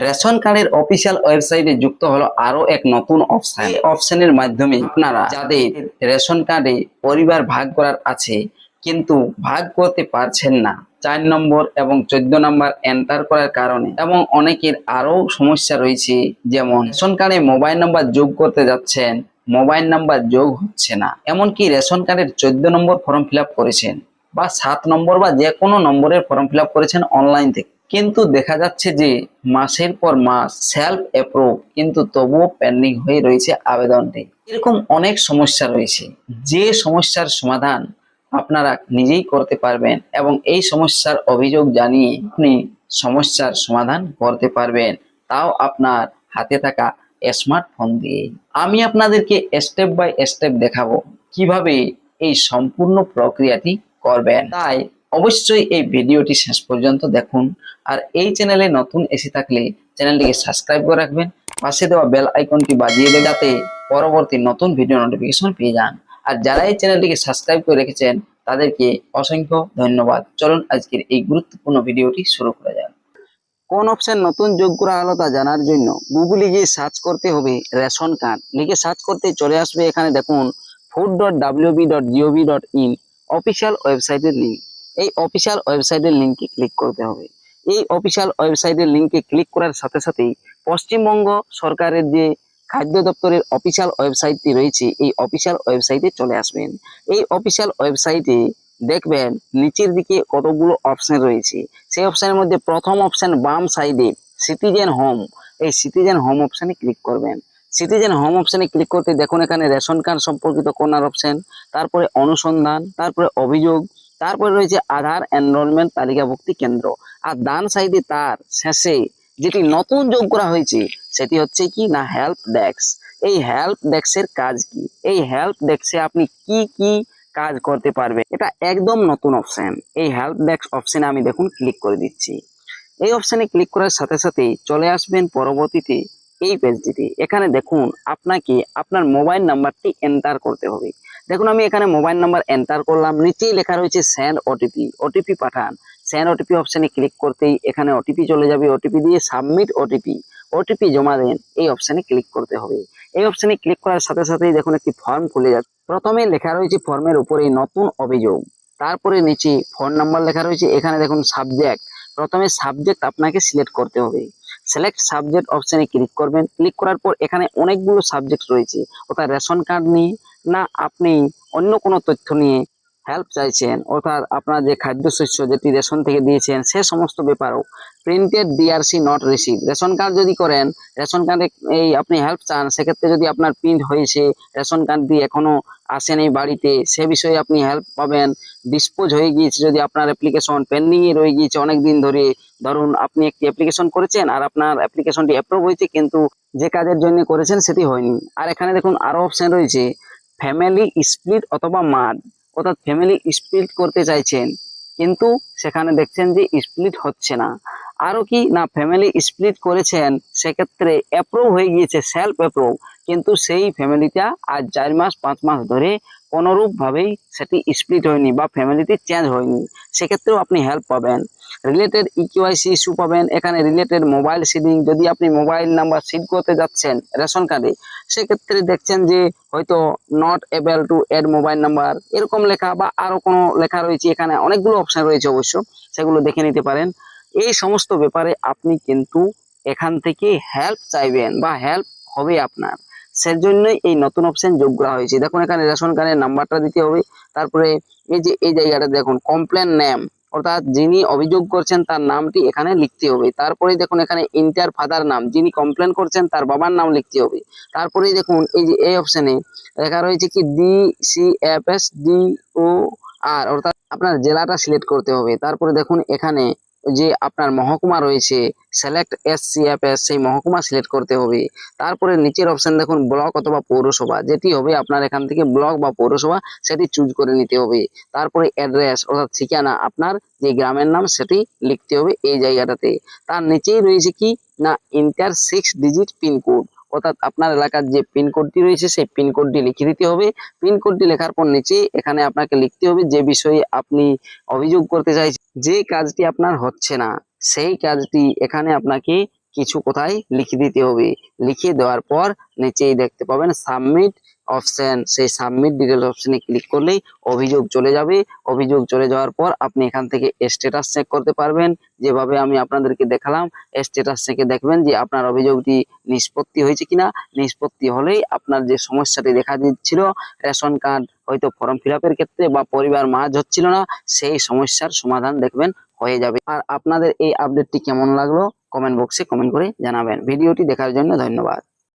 Ration কার্ডের official ওয়েবসাইটে যুক্ত হলো আরো এক নতুন অপশন। এই অপশনের মাধ্যমে আপনারা যাদের রেশন কার্ডে পরিবার ভাগ করার আছে কিন্তু ভাগ করতে পারছেন না, 4 নম্বর এবং 14 নম্বর এন্টার করার কারণে, এবং অনেকের আরো সমস্যা রয়েছে, যেমন রেশন কার্ডে মোবাইল নাম্বার যোগ করতে যাচ্ছেন, মোবাইল নাম্বার যোগ হচ্ছে না, এমনকি রেশন কার্ডের 14 নম্বর ফর্ম ফিল আপ করেছেন বা 7 নম্বর বা যে কোনো নম্বরের ফর্ম ফিল আপ করেছেন অনলাইন থেকে, কিন্তু দেখা যাচ্ছে যে মাসের পর মাস সেলফ অ্যাপ্রুভ কিন্তু তবুও পেন্ডিং হয়ে রয়েছে আবেদনটি। এরকম অনেক সমস্যা রয়েছে, যে সমস্যার সমাধান আপনারা নিজেই করতে পারবেন এবং এই সমস্যার অভিযোগ জানিয়ে আপনি সমস্যার সমাধান করতে পারবেন, তাও আপনার হাতে থাকা স্মার্টফোন দিয়ে। আমি আপনাদেরকে স্টেপ বাই স্টেপ দেখাবো কিভাবে এই সম্পূর্ণ প্রক্রিয়াটি করবেন, তাই অবশ্যই এই ভিডিওটি শেষ পর্যন্ত দেখুন। আর এই চ্যানেলে নতুন এসে থাকলে চ্যানেলটিকে সাবস্ক্রাইব করে রাখবেন, পাশে দেওয়া বেল আইকনটি বাজিয়ে দেবেন যাতে পরবর্তী নতুন ভিডিও নোটিফিকেশন পেয়ে যান। আর যারা এই চ্যানেলটিকে সাবস্ক্রাইব করে রেখেছেন তাদেরকে অসংখ্য ধন্যবাদ। চলুন আজকের এই গুরুত্বপূর্ণ ভিডিওটি শুরু করা যাক। কোন অপশন নতুন যোগ করা হলো তা জানার জন্য গুগলে গিয়ে সার্চ করতে হবে রেশন কার্ড, লিখে সার্চ করতে চলে আসবে এখানে দেখুন food.wb.gov.in অফিসিয়াল ওয়েবসাইটের লিঙ্ক। এই অফিসিয়াল ওয়েবসাইটের লিঙ্কে ক্লিক করতে হবে। এই অফিসিয়াল ওয়েবসাইটের লিঙ্কে ক্লিক করার সাথে সাথেই পশ্চিমবঙ্গ সরকারের যে খাদ্য দপ্তরের অফিসিয়াল ওয়েবসাইটটি রয়েছে এই অফিসিয়াল ওয়েবসাইটে চলে আসবেন। এই অফিসিয়াল ওয়েবসাইটে দেখবেন নিচের দিকে কতগুলো অপশন রয়েছে। সেই অপশনের মধ্যে প্রথম অপশন বাম সাইডে সিটিজেন হোম, এই সিটিজেন হোম অপশনে ক্লিক করবেন। সিটিজেন হোম অপশনে ক্লিক করতে দেখুন এখানে রেশন কার্ড সম্পর্কিত কর্নার অপশন, তারপরে অনুসন্ধান, তারপরে অভিযোগ, তারপরে রয়েছে আধার এনরোলমেন্ট তালিকাভুক্তি কেন্দ্র, আর ডান সাইডে তার শেষে যেটি নতুন যোগ করা হয়েছে সেটি হচ্ছে কি না হেল্প ডেস্ক। এই হেল্প ডেস্কের কাজ কি, এই হেল্প ডেস্কে আপনি কি কি কাজ করতে পারবে, এটা একদম নতুন অপশন। এই হেল্প ডেস্ক অপশনে আমি দেখুন ক্লিক করে দিচ্ছি। এই অপশনে ক্লিক করার সাথে সাথে চলে আসবেন পরবর্তীতে এই পেজটিতে। এখানে দেখুন আপনাকে আপনার মোবাইল নাম্বারটি এন্টার করতে হবে। দেখুন আমি এখানে মোবাইল নাম্বার এন্টার করলাম, নিচেই লেখা রয়েছে সেন্ড ওটিপি, ওটিপি পাঠান। সেন্ড ওটিপি অপশনে ক্লিক করতেই এখানে ওটিপি চলে যাবে, ওটিপি দিয়ে সাবমিট ওটিপি, ওটিপি জমা দেন, এই অপশনে ক্লিক করতে হবে। এই অপশনে ক্লিক করার সাথে সাথেই দেখুন একটি ফর্ম খুলে যাচ্ছে। প্রথমে লেখা রয়েছে ফর্মের উপরে নতুন অভিযোগ, তারপরে নিচে ফোন নাম্বার লেখা রয়েছে। এখানে দেখুন সাবজেক্ট, প্রথমে সাবজেক্ট আপনাকে সিলেক্ট করতে হবে। সিলেক্ট সাবজেক্ট অপশনে ক্লিক করবেন। ক্লিক করার পর এখানে অনেকগুলো সাবজেক্ট রয়েছে, অর্থাৎ রেশন কার্ড নিয়ে না আপনি অন্য কোনো তথ্য নিয়ে হেল্প চাইছেন, অর্থাৎ আপনার যে খাদ্যশস্য যেটি রেশন থেকে দিয়েছেন সে সমস্ত ব্যাপারও। Printed DRC not receive, ration card যদি করেন, রেশন কার্ডে এই আপনি হেল্প চান, সেক্ষেত্রে যদি আপনার প্রিন্ট হয়েছে রেশন কার্ড দিয়ে এখনো আসেনি বাড়িতে, সে বিষয়ে আপনি হেল্প পাবেন। ডিসপোজ হয়ে গিয়েছে, যদি আপনার অ্যাপ্লিকেশন পেন্ডিং এ রয়ে গিয়েছে অনেক দিন ধরে, ধরুন আপনি একটি অ্যাপ্লিকেশন করেছেন আর আপনার অ্যাপ্লিকেশনটি অ্যাপ্রুভ হয়েছে কিন্তু যে কাজের জন্য করেছেন সেটি হয়নি। আর এখানে দেখুন আরো অপশন রয়েছে ফ্যামিলি স্প্লিট অথবা মার্জ, অর্থাৎ ফ্যামিলি স্প্লিট করতে চাইছেন কিন্তু সেখানে দেখছেন যে স্প্লিট হচ্ছে না। আরো কি না ফ্যামিলি স্প্লিট করেছেন, সেক্ষেত্রে অ্যাপ্রুভ হয়ে গিয়েছে সেলফ অ্যাপ্রুভ, কিন্তু সেই ফ্যামিলিটা আজ 4 মাস 5 মাস ধরে কোনোরূপ ভাবেই সেটি স্প্লিট হয়নি বা ফ্যামিলিটি চেঞ্জ হয়নি, সেক্ষেত্রেও আপনি হেল্প পাবেন। রিলেটেড ইকিউআইসি ইস্যু পাবেন। এখানে রিলেটেড মোবাইল সিডিং, যদি আপনি মোবাইল নাম্বার সিড করতে যাচ্ছেন রেশন কার্ডে, সেক্ষেত্রে দেখছেন যে হয়তো not able to add mobile number এরকম লেখা বা আরো কোনো লেখা রয়েছে, এখানে অনেকগুলো অপশন রয়েছে অবশ্য, সেগুলো দেখে নিতে পারেন। এই সমস্ত ব্যাপারে আপনি কিন্তু এখান থেকে হেল্প চাইবেন বা হেল্প হবে আপনার, সেজন্যই এই নতুন অপশন যোগ করা হয়েছে। দেখুন এখানে রেশন কার্ডের নাম্বারটা দিতে হবে, তারপরে এই যে এই জায়গাটা দেখুন কমপ্লেন নেম, অর্থাৎ যিনি অভিযোগ করছেন তার নামটি এখানে লিখতে হবে। তারপরে দেখুন এখানে ইন্টার ফাদার নাম, যিনি কমপ্লেন করছেন তার বাবার নাম লিখতে হবে। তারপরেই দেখুন এই যে এই অপশনে লেখা রয়েছে কি DCFS DOR, অর্থাৎ আপনার জেলাটা সিলেক্ট করতে হবে। তারপরে দেখুন এখানে যে আপনার মহকুমা রয়েছে সিলেক্ট SCFS, সেই মহকুমা সিলেক্ট করতে হবে। তারপরে নিচের অপশন দেখুন ব্লক অথবা পৌরসভা, যেটি হবে আপনার এখান থেকে ব্লক বা পৌরসভা সেটি চুজ করে নিতে হবে। তারপরে অ্যাড্রেস অর্থাৎ ঠিকানা, আপনার যে গ্রামের নাম সেটি লিখতে হবে এই জায়গাটাতে। তার নিচেই রয়েছে কি না ইন্টার 6 ডিজিট পিনকোড, অর্থাৎ আপনার এলাকার যে পিনকোডটি রয়েছে সেই পিনকোডটি লিখে দিতে হবে। পিনকোডটি লেখার পর নিচে এখানে আপনাকে লিখতে হবে যে বিষয়ে আপনি অভিযোগ করতে চাইছেন, যে কাজটি আপনার হচ্ছে না সেই কাজটি এখানে আপনাকে কিছু কোথায় লিখে দিতে হবে। লিখে দেওয়ার পর নিচেই দেখতে পাবেন সাবমিট অপশন, সেই সাবমিট ডিটেল অপশনে ক্লিক করলেই অভিযোগ চলে যাবে। অভিযোগ চলে যাওয়ার পর আপনি এখান থেকে স্ট্যাটাস চেক করতে পারবেন। যেভাবে আমি আপনাদেরকে দেখালাম, স্ট্যাটাস থেকে দেখবেন যে আপনার অভিযোগটি নিষ্পত্তি হয়েছে কিনা। নিষ্পত্তি হলেই আপনার যে সমস্যাটি দেখা দিচ্ছিল, রেশন কার্ড হয়তো ফর্ম ফিল আপের ক্ষেত্রে বা পরিবার মার্জ হচ্ছিল না, সেই সমস্যার সমাধান দেখবেন হয়ে যাবে। আর আপনাদের এই আপডেটটি কেমন লাগলো কমেন্ট বক্সে কমেন্ট করে জানাবেন। ভিডিওটি দেখার জন্য ধন্যবাদ।